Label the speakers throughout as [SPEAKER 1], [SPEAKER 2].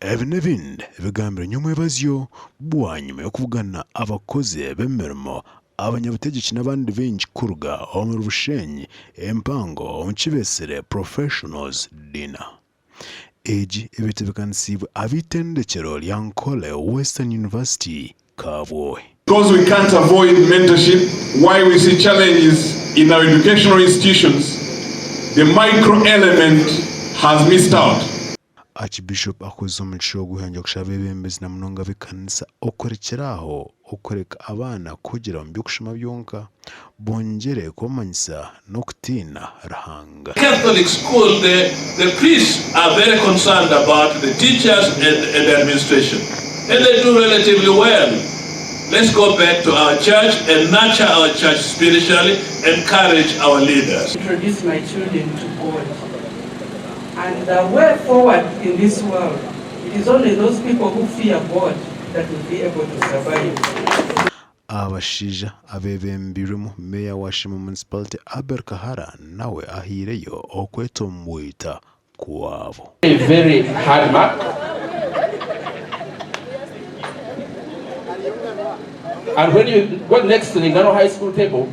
[SPEAKER 1] Ebinebindi bigambira nyumwebazyo bwanyuma yo kuvugana abakozi b'emirimo abanyabutegetsi n'abandi benshi kuruga omu Bushenyi empango omu Kibesere Professionals Dinner. Egi ebitebekanisiibwa ab'itendekero lya Nkole Western University Kabwohe.
[SPEAKER 2] Because we can't avoid mentorship, why we see challenges in our educational institutions, the micro element has missed out.
[SPEAKER 1] Archbishop akoze umuco wo guhanja kushaba ebembezi na munonga b'ekanisa okurekeraho okureka abana kugira mu byokushoma byonka bongere kumanyisa no kutina Ruhanga.
[SPEAKER 3] Catholic school, the priests are very concerned about the teachers and the administration, and they do relatively well. Let's go back to our church and nurture our church spiritually, encourage our leaders.
[SPEAKER 4] Introduce my children to God. And the way forward in this world, it is only those people who fear God that will be able to survive.
[SPEAKER 1] Abashija abebembiremu meya wa Shimo Municipality Abel Kahara nawe ahireyo okwetomwita kuwabo.
[SPEAKER 5] A very hard mark. And when you go next to the Ngano High School table,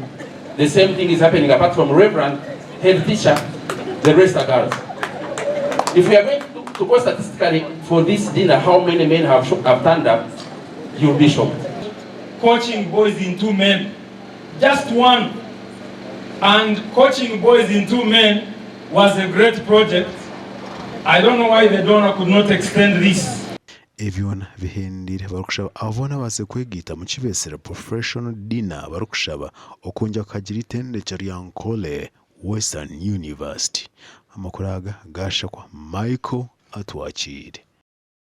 [SPEAKER 5] the same thing is happening. Apart from Reverend, head teacher, the rest are girls. If we are going to go statistically for this dinner, how many men have turned up, you'll be shocked.
[SPEAKER 6] Coaching boys in 2 men, just one. And coaching boys in 2 men was a great project. I don't know why the donor could not extend this.
[SPEAKER 1] Ebyona bihendire barukushaba abona base kwegita mu Kibesere Professional Dinner barukushaba okonja kagira itendekero lya Nkole Western University. Amakuraga gasha kwa Michael Atwakire.